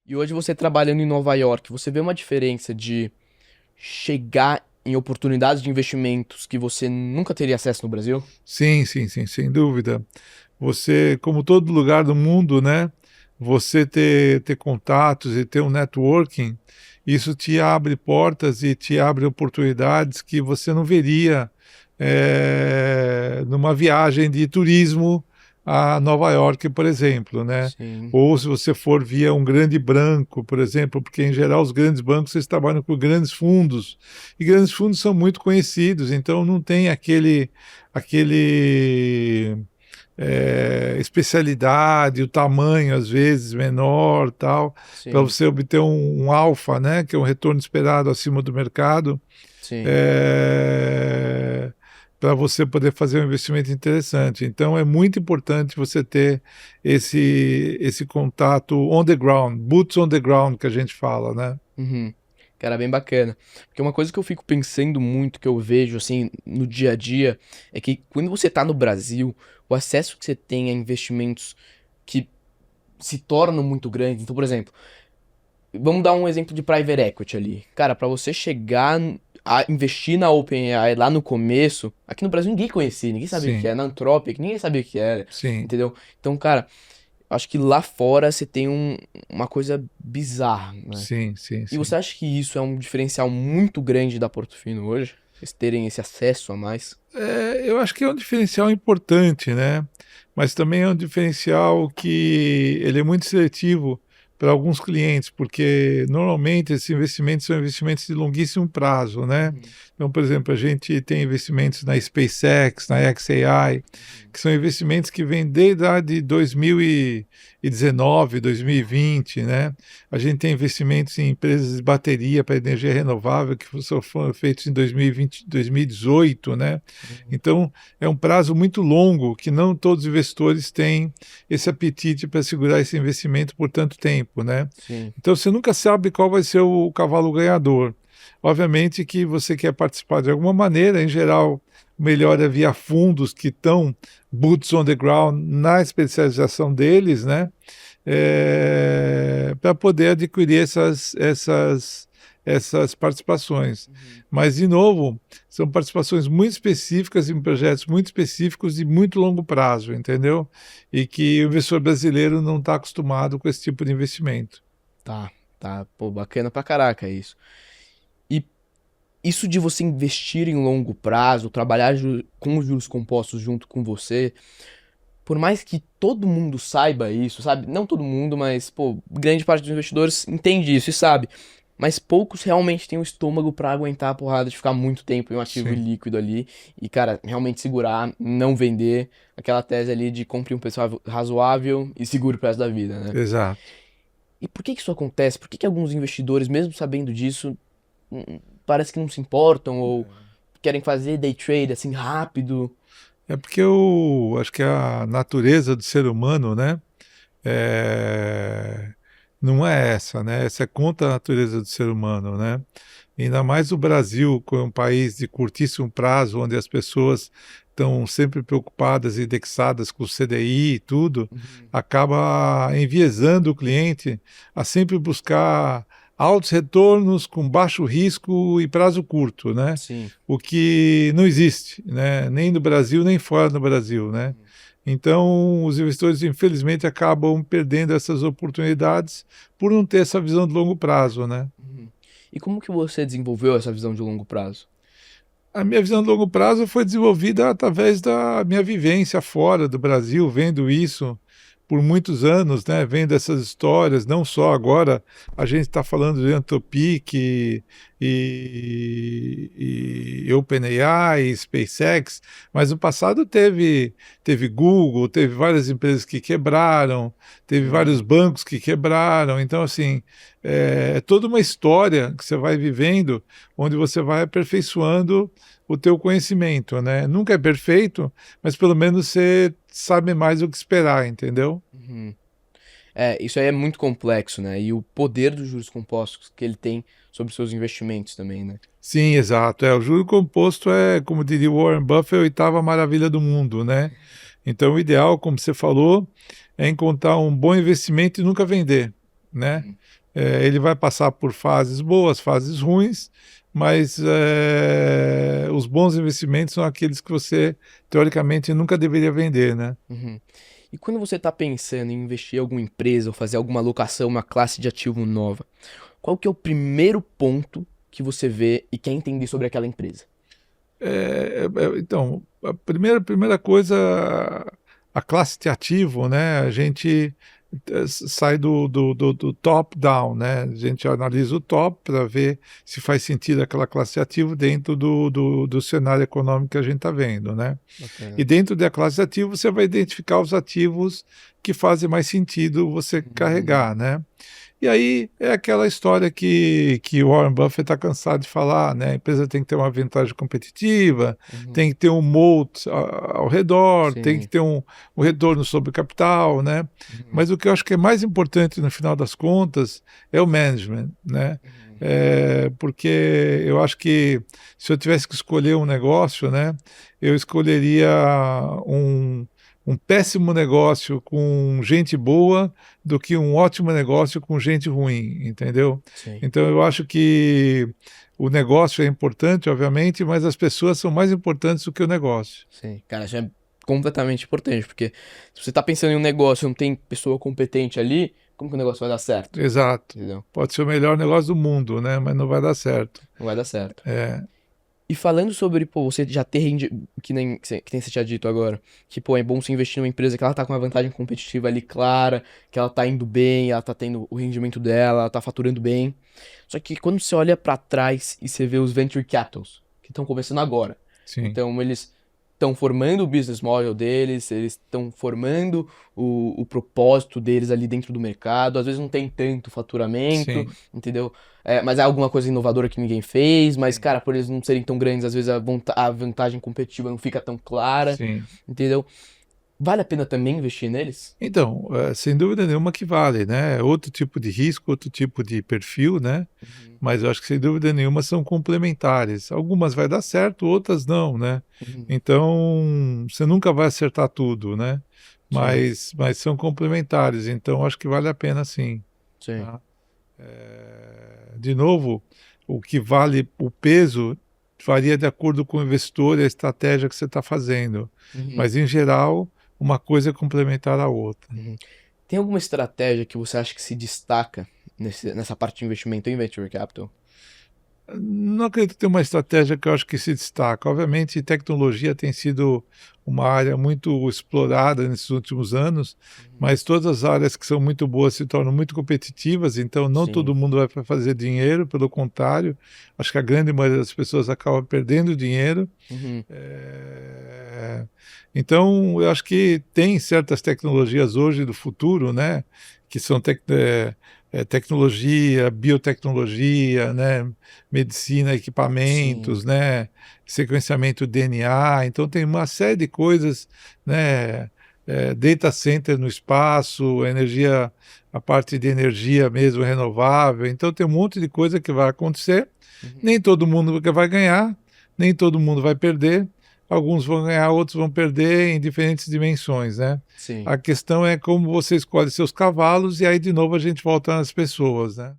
E hoje você trabalhando em Nova York, você vê uma diferença de chegar em oportunidades de investimentos que você nunca teria acesso no Brasil? Sim, sim, sim, sem dúvida. Você, como todo lugar do mundo, né? Você ter contatos e ter um networking, isso te abre portas e te abre oportunidades que você não veria numa viagem de turismo a Nova York, por exemplo, né? Sim. Ou se você for via um grande banco, por exemplo, porque em geral os grandes bancos eles trabalham com grandes fundos e grandes fundos são muito conhecidos, então não tem aquele especialidade, o tamanho às vezes menor, tal, para Sim, você obter um alfa, né, que é um retorno esperado acima do mercado, sim. é, para você poder fazer um investimento interessante. Então é muito importante você ter esse contato on the ground, boots on the ground que a gente fala, né? Uhum. Cara, bem bacana. Porque uma coisa que eu fico pensando muito, que eu vejo assim no dia a dia, é que quando você tá no Brasil, o acesso que você tem a investimentos que se tornam muito grandes. Então, por exemplo, vamos dar um exemplo de private equity ali. Cara, pra você chegar a investir na OpenAI lá no começo, aqui no Brasil ninguém conhecia, ninguém sabia o que Sim, era, na Anthropic, ninguém sabia o que era, sim, entendeu? Então, cara, acho que lá fora você tem uma coisa bizarra, né? sim, sim, E você sim. acha que isso é um diferencial muito grande da Portofino hoje? Vocês terem esse acesso a mais? Eu acho que é um diferencial importante, né? Mas também é um diferencial que ele é muito seletivo para alguns clientes, porque normalmente esses investimentos são investimentos de longuíssimo prazo, né? Uhum, Então, por exemplo, a gente tem investimentos na SpaceX, na xAI, uhum, que são investimentos que vêm desde a de 2019, 2020, né? A gente tem investimentos em empresas de bateria para energia renovável que só foram feitos em 2020, 2018, né? uhum. Então, é um prazo muito longo que não todos os investidores têm esse apetite para segurar esse investimento por tanto tempo, né? Sim. Então, você nunca sabe qual vai ser o cavalo ganhador. Obviamente que você quer participar de alguma maneira, em geral, melhor é via fundos que estão boots on the ground na especialização deles, né? Para poder adquirir essas participações. Uhum. Mas, de novo, são participações muito específicas em projetos muito específicos de muito longo prazo, entendeu? E que o investidor brasileiro não está acostumado com esse tipo de investimento. Tá, tá. Pô, bacana pra caraca isso. E isso de você investir em longo prazo, trabalhar com os juros compostos junto com você, por mais que todo mundo saiba isso, sabe? Não todo mundo, mas, pô, grande parte dos investidores entende isso e sabe. Mas poucos realmente têm o estômago pra aguentar a porrada de ficar muito tempo em um ativo Sim, líquido ali e, cara, realmente segurar, não vender. Aquela tese ali de compre um preço razoável e segure o resto da vida, né? exato. E por que que isso acontece? Por que que alguns investidores, mesmo sabendo disso, parece que não se importam ou querem fazer day trade assim rápido? É porque eu acho que a natureza do ser humano, né, é, não é essa, né? Essa é contra a natureza do ser humano, né? Ainda mais o Brasil, que é um país de curtíssimo prazo, onde as pessoas estão sempre preocupadas e indexadas com o CDI e tudo, Uhum. acaba enviesando o cliente a sempre buscar altos retornos com baixo risco e prazo curto, né? Sim. O que não existe, né? Nem no Brasil, nem fora do Brasil, né? Uhum. Então, os investidores, infelizmente, acabam perdendo essas oportunidades por não ter essa visão de longo prazo, né? Uhum. E como que você desenvolveu essa visão de longo prazo? A minha visão de longo prazo foi desenvolvida através da minha vivência fora do Brasil, vendo isso por muitos anos, né? Vendo essas histórias, não só agora, a gente está falando de Anthropic e OpenAI, SpaceX, mas no passado teve Google, teve várias empresas que quebraram, teve vários Uhum. bancos que quebraram, então assim, é toda uma história que você vai vivendo, onde você vai aperfeiçoando o teu conhecimento, né? Nunca é perfeito, mas pelo menos você sabe mais o que esperar, entendeu? Uhum. É, isso aí é muito complexo, né? E o poder dos juros compostos que ele tem sobre seus investimentos também, né? Sim, exato. O juro composto é, como diria Warren Buffett, a oitava maravilha do mundo, né? Então, o ideal, como você falou, é encontrar um bom investimento e nunca vender, né? Ele vai passar por fases boas, fases ruins, mas os bons investimentos são aqueles que você, teoricamente, nunca deveria vender, né? Uhum. E quando você está pensando em investir em alguma empresa ou fazer alguma alocação, uma classe de ativo nova, qual que é o primeiro ponto que você vê e quer entender sobre aquela empresa? Então, a primeira coisa, a classe de ativo, né? A gente sai do top-down, né? A gente analisa o top para ver se faz sentido aquela classe de ativo dentro do cenário econômico que a gente está vendo, né? E Bacana. dentro da classe de ativo, você vai identificar os ativos que fazem mais sentido você carregar, né? E aí é aquela história que o Warren Buffett está cansado de falar, né? A empresa tem que ter uma vantagem competitiva, Uhum. tem que ter um moat ao redor, tem que Sim. ter um retorno sobre o capital, né? Uhum. Mas o que eu acho que é mais importante no final das contas é o management, né? Uhum. Porque eu acho que se eu tivesse que escolher um negócio, né, eu escolheria um péssimo negócio com gente boa do que um ótimo negócio com gente ruim, entendeu? Sim. Então eu acho que o negócio é importante, obviamente, mas as pessoas são mais importantes do que o negócio. Sim. Cara, isso é completamente importante, porque se você tá pensando em um negócio e não tem pessoa competente ali, como que o negócio vai dar certo? Exato. Entendeu? Pode ser o melhor negócio do mundo, né? Mas não vai dar certo. Não vai dar certo. É, E falando sobre, pô, você já ter que nem você tinha dito agora, que, pô, é bom você investir numa empresa que ela tá com uma vantagem competitiva ali clara, que ela tá indo bem, ela tá tendo o rendimento dela, ela tá faturando bem. Só que quando você olha pra trás e você vê os venture capitals, que estão começando agora, sim, então eles estão formando o business model deles, eles estão formando o propósito deles ali dentro do mercado, às vezes não tem tanto faturamento, sim, entendeu? Mas é alguma coisa inovadora que ninguém fez, mas, sim, cara, por eles não serem tão grandes, às vezes a vantagem competitiva não fica tão clara, sim. entendeu? Vale a pena também investir neles? Então, sem dúvida nenhuma que vale, né? Outro tipo de risco, outro tipo de perfil, né? Uhum, Mas eu acho que sem dúvida nenhuma são complementares. Algumas vai dar certo, outras não, né? uhum, Então, você nunca vai acertar tudo, né? sim, Mas são complementares, então acho que vale a pena sim. sim, Tá? De novo, o que vale o peso varia de acordo com o investidor e a estratégia que você está fazendo. uhum, Mas, em geral, uma coisa é complementar a outra. uhum. Tem alguma estratégia que você acha que se destaca nessa parte de investimento em venture capital? Não acredito ter uma estratégia que eu acho que se destaca. Obviamente, tecnologia tem sido uma área muito explorada nesses últimos anos, Uhum. mas todas as áreas que são muito boas se tornam muito competitivas, então não Sim. todo mundo vai fazer dinheiro, pelo contrário, acho que a grande maioria das pessoas acaba perdendo dinheiro. Uhum. É, Então, eu acho que tem certas tecnologias hoje do futuro, né, que são tecnologia, biotecnologia, né, medicina, Sim. equipamentos, né, sequenciamento DNA. Então, tem uma série de coisas, né, data center no espaço, energia, a parte de energia mesmo renovável. Então, tem um monte de coisa que vai acontecer. Uhum. Nem todo mundo vai ganhar, nem todo mundo vai perder. Alguns vão ganhar, outros vão perder em diferentes dimensões, né? Sim. A questão é como você escolhe seus cavalos, e aí de novo a gente volta nas pessoas, né?